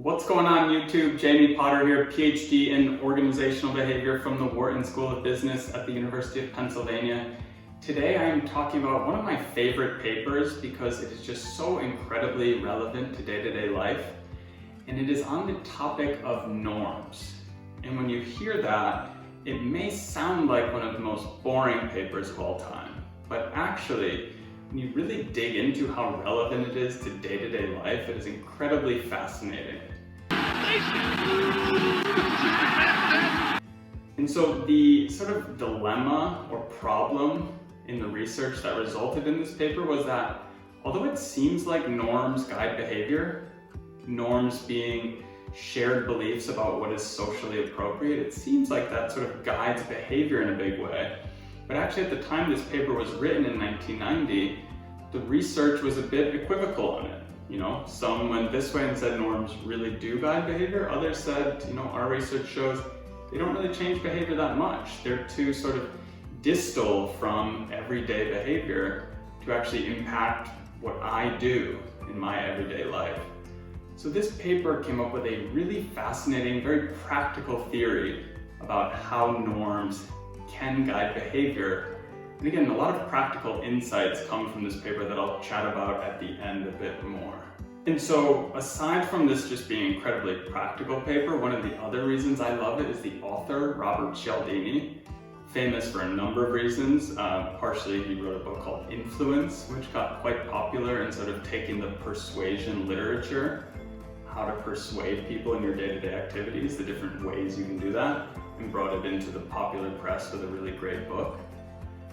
What's going on YouTube? Jamie Potter here, PhD in Organizational Behavior from the Wharton School of Business at the University of Pennsylvania. Today I am talking about one of my favorite papers because it is just so incredibly relevant to day-to-day life, and it is on the topic of norms. And when you hear that, it may sound like one of the most boring papers of all time, but actually, when you really dig into how relevant it is to day-to-day life, it is incredibly fascinating. And so the sort of dilemma or problem in the research that resulted in this paper was that although it seems like norms guide behavior, norms being shared beliefs about what is socially appropriate, it seems like that sort of guides behavior in a big way. But actually at the time this paper was written in 1990, the research was a bit equivocal on it. Some went this way and said norms really do guide behavior. Others said, our research shows they don't really change behavior that much. They're too sort of distal from everyday behavior to actually impact what I do in my everyday life. So this paper came up with a really fascinating, very practical theory about how norms can guide behavior. And again, a lot of practical insights come from this paper that I'll chat about at the end a bit more. And so aside from this just being an incredibly practical paper, one of the other reasons I love it is the author, Robert Cialdini, famous for a number of reasons. Partially he wrote a book called Influence, which got quite popular in sort of taking the persuasion literature, how to persuade people in your day-to-day activities, the different ways you can do that, and brought it into the popular press with a really great book.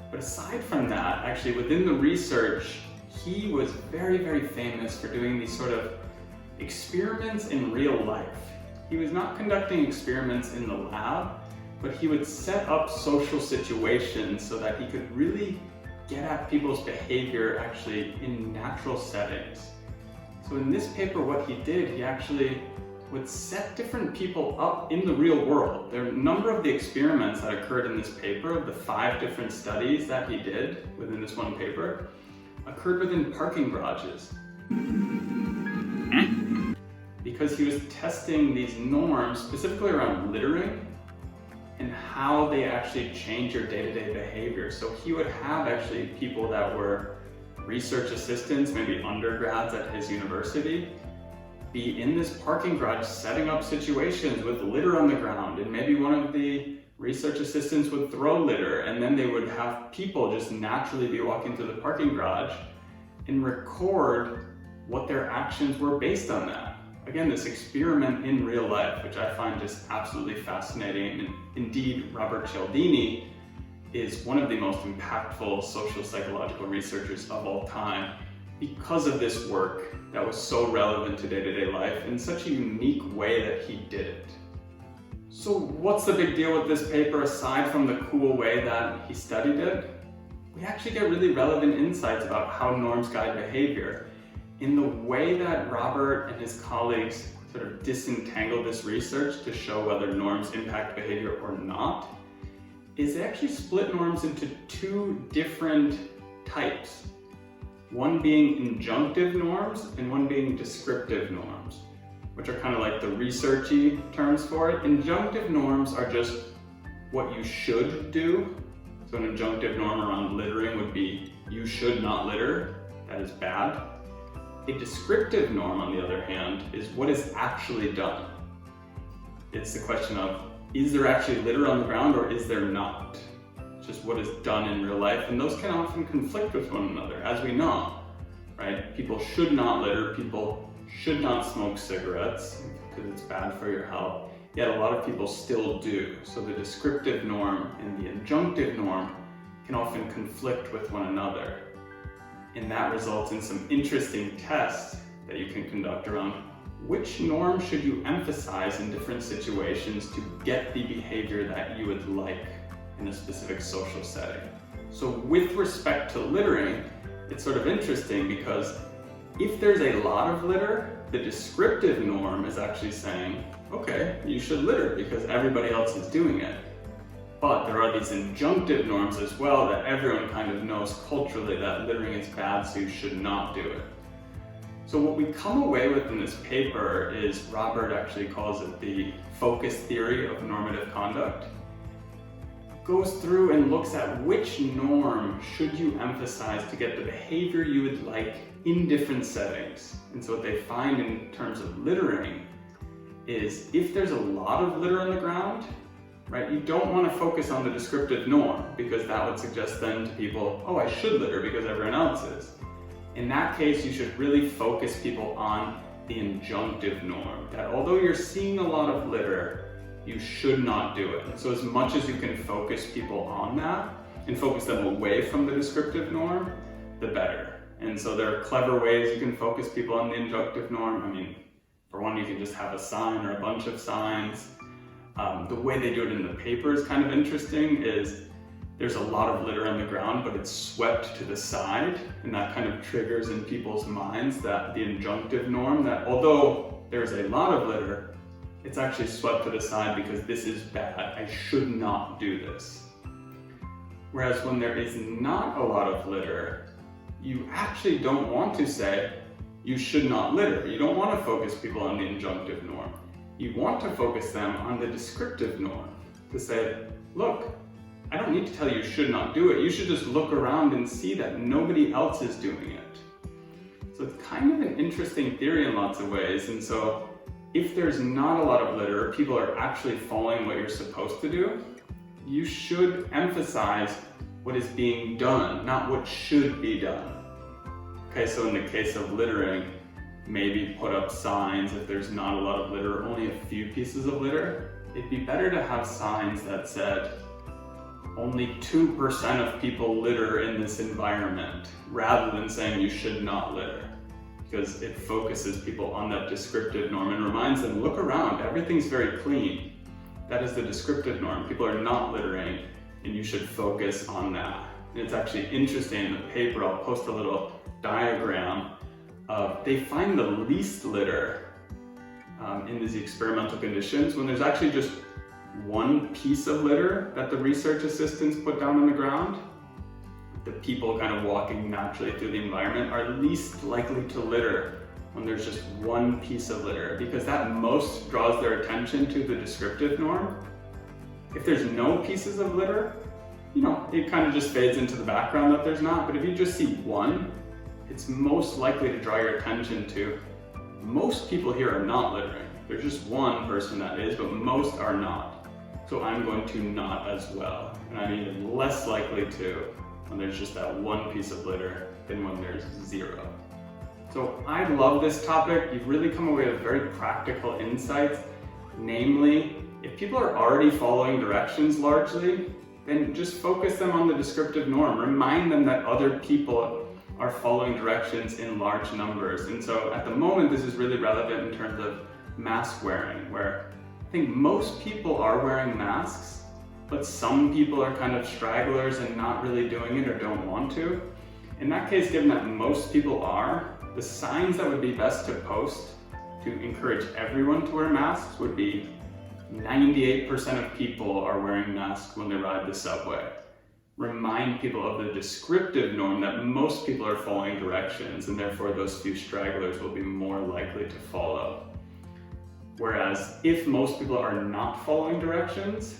But aside from that, actually within the research, he was very, very famous for doing these sort of experiments in real life. He was not conducting experiments in the lab, but he would set up social situations so that he could really get at people's behavior actually in natural settings. So in this paper, what he did, he actually would set different people up in the real world. There are a number of the experiments that occurred in this paper, of the 5 different studies that he did within this one paper, occurred within parking garages. Because he was testing these norms, specifically around littering, and how they actually change your day-to-day behavior. So he would have actually people that were research assistants, maybe undergrads at his university, be in this parking garage setting up situations with litter on the ground, and maybe one of the research assistants would throw litter, and then they would have people just naturally be walking through the parking garage and record what their actions were based on that. Again, this experiment in real life, which I find just absolutely fascinating. And indeed, Robert Cialdini is one of the most impactful social psychological researchers of all time because of this work that was so relevant to day-to-day life in such a unique way that he did it. So what's the big deal with this paper aside from the cool way that he studied it? We actually get really relevant insights about how norms guide behavior. In the way that Robert and his colleagues sort of disentangle this research to show whether norms impact behavior or not, is they actually split norms into 2 different types. One being injunctive norms and one being descriptive norms, which are kind of like the researchy terms for it. Injunctive norms are just what you should do. So an injunctive norm around littering would be, you should not litter, that is bad. A descriptive norm, on the other hand, is what is actually done. It's the question of, is there actually litter on the ground or is there not? It's just what is done in real life, and those can often conflict with one another, as we know, right? People should not litter, people should not smoke cigarettes because it's bad for your health, yet a lot of people still do. So the descriptive norm and the injunctive norm can often conflict with one another. And that results in some interesting tests that you can conduct around which norm should you emphasize in different situations to get the behavior that you would like in a specific social setting. So with respect to littering, it's sort of interesting because if there's a lot of litter, the descriptive norm is actually saying, okay, you should litter because everybody else is doing it. But there are these injunctive norms as well that everyone kind of knows culturally that littering is bad, so you should not do it. So what we come away with in this paper is, Robert actually calls it the focus theory of normative conduct. Goes through and looks at which norm should you emphasize to get the behavior you would like in different settings. And so what they find in terms of littering is, if there's a lot of litter on the ground, right, you don't want to focus on the descriptive norm, because that would suggest then to people, oh, I should litter because everyone else is. In that case, you should really focus people on the injunctive norm, that although you're seeing a lot of litter, you should not do it. And so as much as you can focus people on that and focus them away from the descriptive norm, the better. And so there are clever ways you can focus people on the injunctive norm. I mean, for one, you can just have a sign or a bunch of signs. The way they do it in the paper is kind of interesting, is there's a lot of litter on the ground, but it's swept to the side, and that kind of triggers in people's minds that the injunctive norm, that although there's a lot of litter, it's actually swept to the side because this is bad, I should not do this. Whereas when there is not a lot of litter, you actually don't want to say, you should not litter. You don't want to focus people on the injunctive norm. You want to focus them on the descriptive norm, to say, look, I don't need to tell you should not do it. You should just look around and see that nobody else is doing it. So it's kind of an interesting theory in lots of ways. And so if there's not a lot of litter, people are actually following what you're supposed to do, you should emphasize what is being done, not what should be done. Okay, so in the case of littering, maybe put up signs if there's not a lot of litter, only a few pieces of litter. It'd be better to have signs that said, only 2% of people litter in this environment, rather than saying you should not litter, because it focuses people on that descriptive norm and reminds them, look around, everything's very clean. That is the descriptive norm. People are not littering, and you should focus on that. And it's actually interesting in the paper, I'll post a little diagram of, they find the least litter in these experimental conditions when there's actually just one piece of litter that the research assistants put down on the ground. The people kind of walking naturally through the environment are least likely to litter when there's just one piece of litter, because that most draws their attention to the descriptive norm. If there's no pieces of litter, you know, it kind of just fades into the background that there's not. But if you just see one, it's most likely to draw your attention to, most people here are not littering. There's just one person that is, but most are not. So I'm going to not as well. And I'm even less likely to when there's just that one piece of litter than when there's zero. So I love this topic. You've really come away with very practical insights. Namely, if people are already following directions largely, then just focus them on the descriptive norm. Remind them that other people are following directions in large numbers. And so at the moment, this is really relevant in terms of mask wearing, where I think most people are wearing masks, but some people are kind of stragglers and not really doing it or don't want to. In that case, given that most people are, the signs that would be best to post to encourage everyone to wear masks would be 98% of people are wearing masks when they ride the subway. Remind people of the descriptive norm that most people are following directions, and therefore those few stragglers will be more likely to follow. Whereas if most people are not following directions,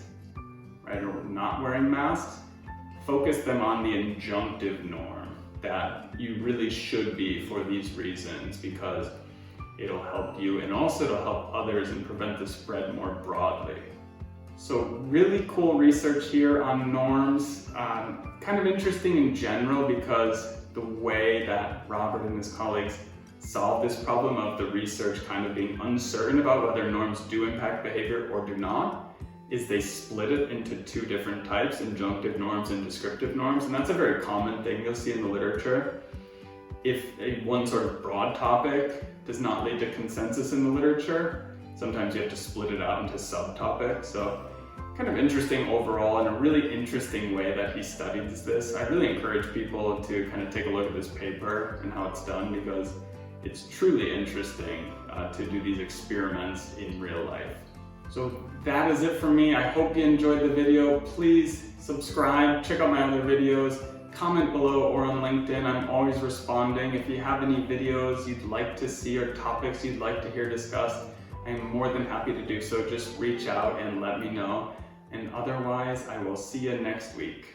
right, or not wearing masks, focus them on the injunctive norm, that you really should be for these reasons, because it'll help you and also it'll help others and prevent the spread more broadly. So really cool research here on norms. Kind of interesting in general because the way that Robert and his colleagues solve this problem of the research kind of being uncertain about whether norms do impact behavior or do not, is they split it into two different types, injunctive norms and descriptive norms. And that's a very common thing you'll see in the literature. If one sort of broad topic does not lead to consensus in the literature, sometimes you have to split it out into subtopics. So kind of interesting overall, and a really interesting way that he studies this. I really encourage people to kind of take a look at this paper and how it's done, because it's truly interesting to do these experiments in real life. So that is it for me. I hope you enjoyed the video. Please subscribe, check out my other videos, comment below or on LinkedIn. I'm always responding. If you have any videos you'd like to see or topics you'd like to hear discussed, I'm more than happy to do so. Just reach out and let me know. And otherwise, I will see you next week.